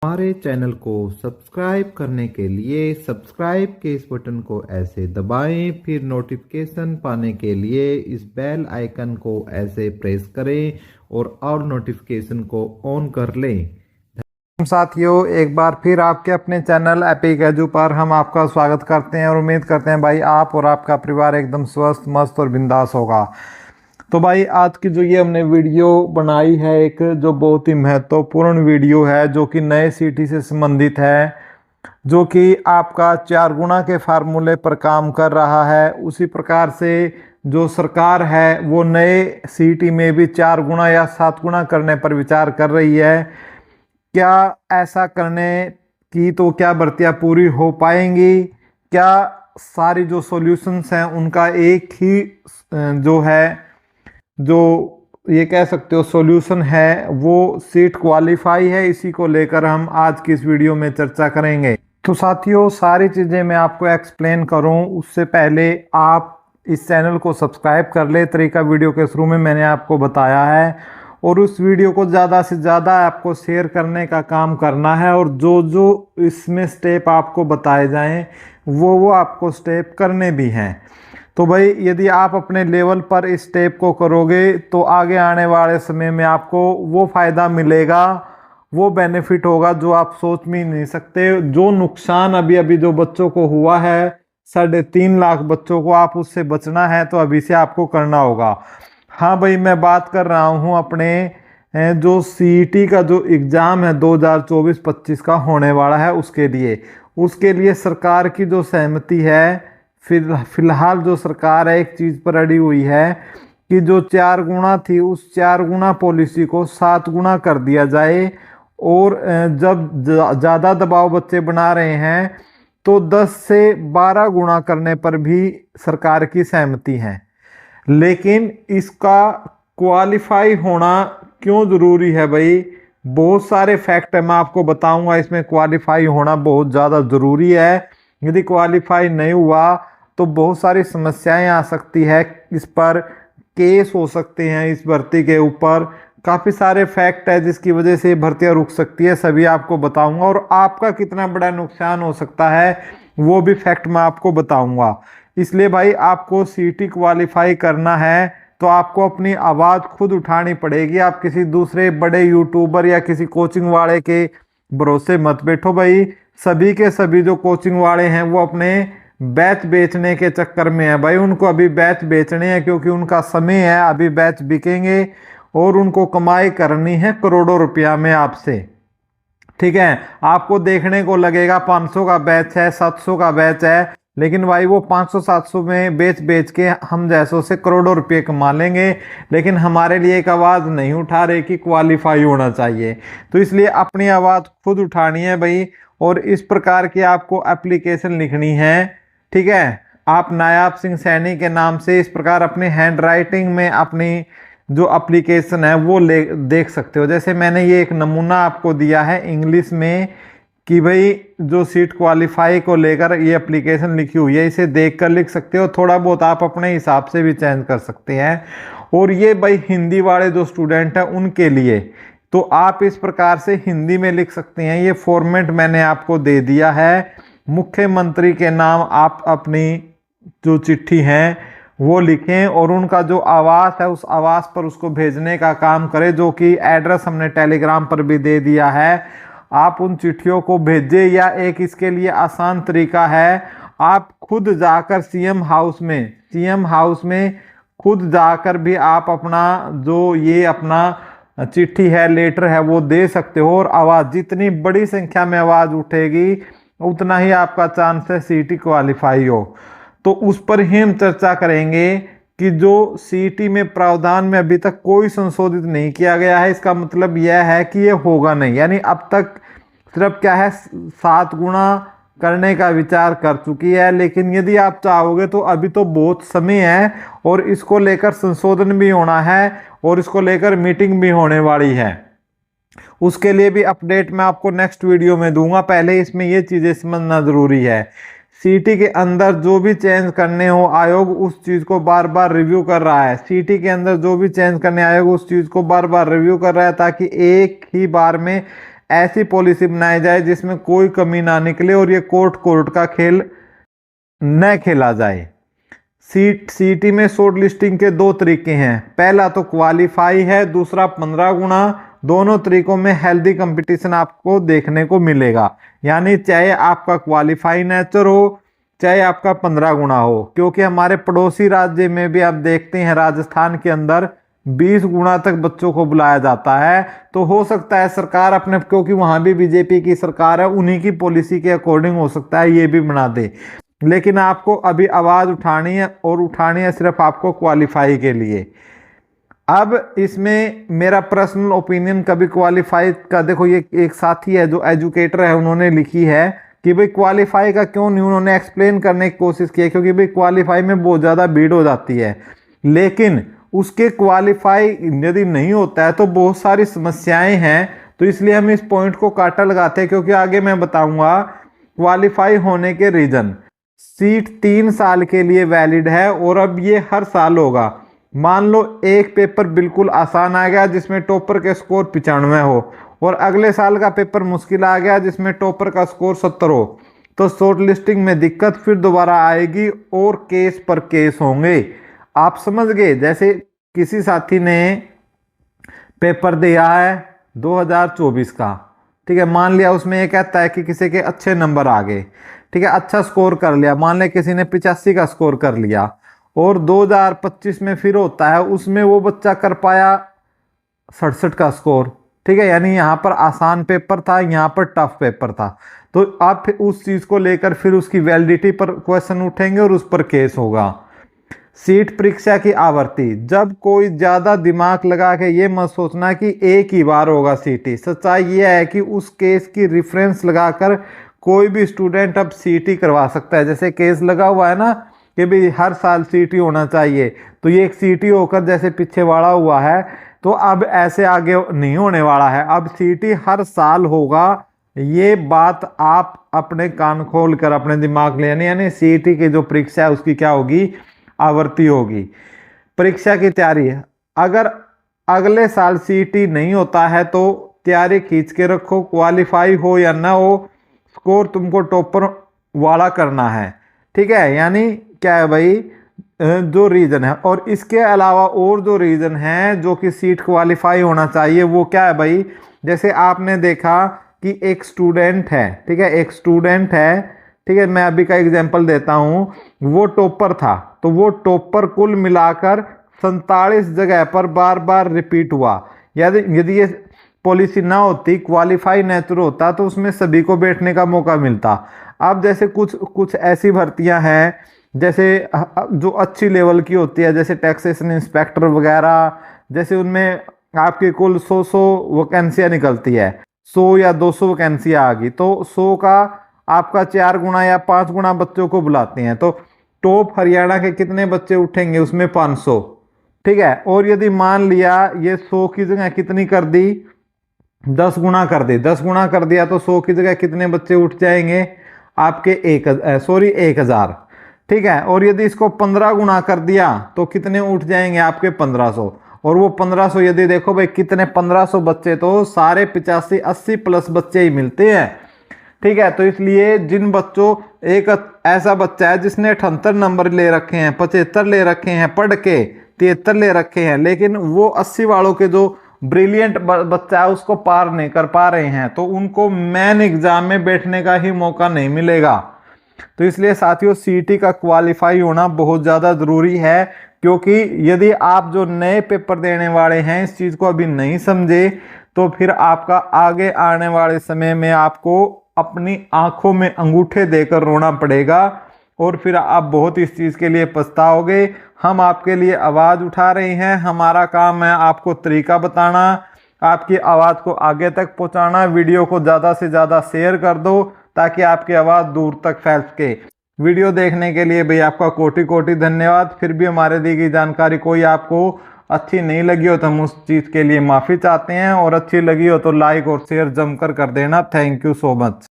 हमारे चैनल को सब्सक्राइब करने के लिए सब्सक्राइब के इस बटन को ऐसे दबाएं, फिर नोटिफिकेशन पाने के लिए इस बेल आइकन को ऐसे प्रेस करें और ऑल नोटिफिकेशन को ऑन कर लें। साथियों, एक बार फिर आपके अपने चैनल एपिक एजू पर हम आपका स्वागत करते हैं और उम्मीद करते हैं भाई आप और आपका परिवार एकदम स्वस्थ, मस्त और बिंदास होगा। तो भाई आज की जो ये हमने वीडियो बनाई है, एक जो बहुत ही महत्वपूर्ण वीडियो है जो कि नए सीटी से संबंधित है, जो कि आपका 4 गुना के फार्मूले पर काम कर रहा है। उसी प्रकार से जो सरकार है वो नए सीटी में भी 4 गुना या 7 गुना करने पर विचार कर रही है। क्या ऐसा करने की तो क्या भर्तियां पूरी हो पाएंगी? क्या सारी जो सॉल्यूशंस हैं उनका एक ही जो है, जो ये कह सकते हो सॉल्यूशन है, वो सीट क्वालिफाई है? इसी को लेकर हम आज की इस वीडियो में चर्चा करेंगे। तो साथियों, सारी चीज़ें मैं आपको एक्सप्लेन करूं उससे पहले आप इस चैनल को सब्सक्राइब कर ले। तरीका वीडियो के शुरू में मैंने आपको बताया है, और उस वीडियो को ज़्यादा से ज़्यादा आपको शेयर करने का काम करना है, और जो जो इसमें स्टेप आपको बताए जाएं वो आपको स्टेप करने भी हैं। तो भाई यदि आप अपने लेवल पर इस स्टेप को करोगे तो आगे आने वाले समय में आपको वो फ़ायदा मिलेगा, वो बेनिफिट होगा जो आप सोच भी नहीं सकते। जो नुकसान अभी अभी जो बच्चों को हुआ है, 3.5 लाख बच्चों को, आप उससे बचना है तो अभी से आपको करना होगा। हाँ भाई, मैं बात कर रहा हूँ अपने जो सीईटी का जो एग्ज़ाम है 2024-25 का होने वाला है, उसके लिए सरकार की जो सहमति है, फिलहाल जो सरकार है एक चीज़ पर अड़ी हुई है कि जो 4 गुना थी उस 4 गुना पॉलिसी को 7 गुना कर दिया जाए। और जब ज़्यादा दबाव बच्चे बना रहे हैं तो 10 से 12 गुना करने पर भी सरकार की सहमति है। लेकिन इसका क्वालिफाई होना क्यों ज़रूरी है भाई? बहुत सारे फैक्ट है, मैं आपको बताऊंगा। इसमें क्वालिफाई होना बहुत ज़्यादा ज़रूरी है। यदि क्वालिफाई नहीं हुआ तो बहुत सारी समस्याएं आ सकती है, इस पर केस हो सकते हैं, इस भर्ती के ऊपर काफ़ी सारे फैक्ट है जिसकी वजह से भर्तियां रुक सकती है। सभी आपको बताऊंगा, और आपका कितना बड़ा नुकसान हो सकता है वो भी फैक्ट मैं आपको बताऊंगा। इसलिए भाई आपको सीटी क्वालिफाई करना है तो आपको अपनी आवाज़ खुद उठानी पड़ेगी। आप किसी दूसरे बड़े यूट्यूबर या किसी कोचिंग वाले के भरोसे मत बैठो भाई। सभी के सभी जो कोचिंग वाले हैं वो अपने बैच बेचने के चक्कर में है भाई। उनको अभी बैच बेचने हैं क्योंकि उनका समय है, अभी बैच बिकेंगे और उनको कमाई करनी है करोड़ों रुपया में आपसे। ठीक है, आपको देखने को लगेगा 500 का बैच है, 700 का बैच है, लेकिन भाई वो 500-700 में बेच के हम जैसों से करोड़ों रुपये कमा लेंगे, लेकिन हमारे लिए एक आवाज़ नहीं उठा रहे कि क्वालिफाई होना चाहिए। तो इसलिए अपनी आवाज़ खुद उठानी है भाई, और इस प्रकार की आपको एप्लीकेशन लिखनी है। ठीक है, आप नायाब सिंह सैनी के नाम से इस प्रकार अपनी हैंड राइटिंग में अपनी जो एप्लीकेशन है वो देख सकते हो। जैसे मैंने ये एक नमूना आपको दिया है इंग्लिश में कि भाई जो सीट क्वालिफाई को लेकर ये एप्लीकेशन लिखी हुई है, इसे देखकर लिख सकते हो। थोड़ा बहुत आप अपने हिसाब से भी चेंज कर सकते हैं। और ये भाई हिंदी वाले जो स्टूडेंट हैं उनके लिए, तो आप इस प्रकार से हिंदी में लिख सकते हैं। ये फॉर्मेट मैंने आपको दे दिया है। मुख्यमंत्री के नाम आप अपनी जो चिट्ठी हैं वो लिखें और उनका जो आवास है उस आवास पर उसको भेजने का काम करें, जो कि एड्रेस हमने टेलीग्राम पर भी दे दिया है। आप उन चिट्ठियों को भेजें, या एक इसके लिए आसान तरीका है, आप खुद जाकर सीएम हाउस में खुद जाकर भी आप अपना जो ये अपना चिट्ठी है, लेटर है, वो दे सकते हो। और आवाज़ जितनी बड़ी संख्या में आवाज़ उठेगी उतना ही आपका चांस है सीटी क्वालिफाई हो। तो उस पर ही हम चर्चा करेंगे कि जो सीटी में प्रावधान में अभी तक कोई संशोधित नहीं किया गया है, इसका मतलब यह है कि ये होगा नहीं। यानी अब तक सिर्फ क्या है 7 गुना करने का विचार कर चुकी है, लेकिन यदि आप चाहोगे तो अभी तो बहुत समय है और इसको लेकर संशोधन भी होना है और इसको लेकर मीटिंग भी होने वाली है। उसके लिए भी अपडेट मैं आपको नेक्स्ट वीडियो में दूंगा। पहले इसमें ये चीज़ें समझना ज़रूरी है। सीटी के अंदर जो भी चेंज करने हो, आयोग उस चीज़ को बार बार रिव्यू कर रहा है। सीटी के अंदर जो भी चेंज करने आयोग उस चीज़ को बार बार रिव्यू कर रहा है, ताकि एक ही बार में ऐसी पॉलिसी बनाई जाए जिसमें कोई कमी ना निकले और ये कोर्ट का खेल न खेला जाए। सीटी में शॉर्ट लिस्टिंग के दो तरीके हैं, पहला तो क्वालिफाई है, दूसरा 15 गुना। दोनों तरीकों में हेल्दी कंपटीशन आपको देखने को मिलेगा, यानी चाहे आपका क्वालिफाई नेचर हो चाहे आपका 15 गुना हो। क्योंकि हमारे पड़ोसी राज्य में भी आप देखते हैं, राजस्थान के अंदर 20 गुना तक बच्चों को बुलाया जाता है। तो हो सकता है सरकार अपने, क्योंकि वहां भी बीजेपी की सरकार है, उन्हीं की पॉलिसी के अकॉर्डिंग हो सकता है ये भी बना दे। लेकिन आपको अभी आवाज उठानी है, और उठानी है सिर्फ आपको क्वालिफाई के लिए। अब इसमें मेरा पर्सनल ओपिनियन कभी क्वालिफाई का, देखो ये एक साथी है जो एजुकेटर है, उन्होंने लिखी है कि भाई क्वालिफाई का क्यों नहीं, उन्होंने एक्सप्लेन करने की कोशिश की है, क्योंकि भाई क्वालिफाई में बहुत ज़्यादा भीड़ हो जाती है। लेकिन उसके क्वालिफाई यदि नहीं होता है तो बहुत सारी समस्याएं हैं। तो इसलिए हम इस पॉइंट को काटा लगाते हैं, क्योंकि आगे मैं बताऊंगा क्वालिफाई होने के रीजन। सीट 3 साल के लिए वैलिड है और अब ये हर साल होगा। मान लो एक पेपर बिल्कुल आसान आ गया जिसमें टॉपर के स्कोर 95 हो, और अगले साल का पेपर मुश्किल आ गया जिसमें टॉपर का स्कोर 70 हो, तो शॉर्ट लिस्टिंग में दिक्कत फिर दोबारा आएगी और केस पर केस होंगे। आप समझ गए। जैसे किसी साथी ने पेपर दिया है 2024 का, ठीक है, मान लिया उसमें ये कहता है कि किसी के अच्छे नंबर आ गए, ठीक है, अच्छा स्कोर कर लिया, मान लिया किसी ने 85 का स्कोर कर लिया, और 2025 में फिर होता है उसमें वो बच्चा कर पाया 67 का स्कोर, ठीक है, यानी यहाँ पर आसान पेपर था, यहाँ पर टफ पेपर था। तो आप फिर उस चीज को लेकर फिर उसकी वैलिडिटी पर क्वेश्चन उठेंगे और उस पर केस होगा। सीट परीक्षा की आवृत्ति, जब कोई ज्यादा दिमाग लगा के ये मत सोचना कि एक ही बार होगा सीटी। सच्चाई ये है कि उस केस की रेफरेंस लगाकर कोई भी स्टूडेंट अब सीटी करवा सकता है। जैसे केस लगा हुआ है ना कि भाई हर साल सीटी होना चाहिए, तो ये एक सीटी होकर जैसे पीछे वाला हुआ है, तो अब ऐसे आगे नहीं होने वाला है, अब सीटी हर साल होगा। ये बात आप अपने कान खोल कर अपने दिमाग ले, यानी सीटी की जो परीक्षा है उसकी क्या होगी, आवृत्ति होगी। परीक्षा की तैयारी, अगर अगले साल सीटी नहीं होता है तो तैयारी खींच के रखो, क्वालिफाई हो या ना हो, स्कोर तुमको टॉपर वाला करना है, ठीक है। यानी क्या है भाई, जो रीजन है, और इसके अलावा और जो रीजन है जो कि सीट क्वालिफाई होना चाहिए वो क्या है भाई। जैसे आपने देखा कि एक स्टूडेंट है, ठीक है, एक स्टूडेंट है, ठीक है, मैं अभी का एग्जांपल देता हूं, वो टॉपर था, तो वो टॉपर कुल मिलाकर 47 जगह पर बार बार रिपीट हुआ। यदि ये पॉलिसी ना होती, क्वालिफाई नेचर होता, तो उसमें सभी को बैठने का मौका मिलता। अब जैसे कुछ ऐसी भर्तियां हैं जैसे जो अच्छी लेवल की होती है, जैसे टैक्सेशन इंस्पेक्टर वगैरह, जैसे उनमें आपकी कुल 100 वैकेंसियां निकलती है, 100 या 200 वैकेंसियां आ गई, तो 100 का आपका 4 गुना या 5 गुना बच्चों को बुलाते हैं, तो टॉप हरियाणा के कितने बच्चे उठेंगे, उसमें 500, ठीक है। और यदि मान लिया ये 100 की जगह कितनी कर दी, 10 गुना कर दी, 10 गुना कर दिया, तो 100 की जगह कितने बच्चे उठ जाएंगे आपके 1000, ठीक है। और यदि इसको 15 गुना कर दिया तो कितने उठ जाएंगे आपके 1500, और वो 1500 यदि देखो भाई कितने 1500 बच्चे, तो सारे 85 80 प्लस बच्चे ही मिलते हैं, ठीक है। तो इसलिए जिन बच्चों, एक ऐसा बच्चा है जिसने 78 नंबर ले रखे हैं, 75 ले रखे हैं पढ़ के, 73 ले रखे हैं, लेकिन वो 80 वालों के जो ब्रिलियंट बच्चा है उसको पार नहीं कर पा रहे हैं, तो उनको मेन एग्जाम में बैठने का ही मौका नहीं मिलेगा। तो इसलिए साथियों सीटी का क्वालिफाई होना बहुत ज़्यादा ज़रूरी है, क्योंकि यदि आप जो नए पेपर देने वाले हैं इस चीज़ को अभी नहीं समझे, तो फिर आपका आगे आने वाले समय में आपको अपनी आंखों में अंगूठे देकर रोना पड़ेगा, और फिर आप बहुत इस चीज़ के लिए पछताओगे। हम आपके लिए आवाज़ उठा रहे हैं, हमारा काम है आपको तरीका बताना, आपकी आवाज़ को आगे तक पहुंचाना। वीडियो को ज़्यादा से ज़्यादा शेयर कर दो ताकि आपकी आवाज़ दूर तक फैल सके। वीडियो देखने के लिए भाई आपका कोटि कोटि धन्यवाद। फिर भी हमारे दी गई जानकारी कोई आपको अच्छी नहीं लगी हो तो हम उस चीज़ के लिए माफ़ी चाहते हैं, और अच्छी लगी हो तो लाइक और शेयर जमकर कर देना। Thank you so much.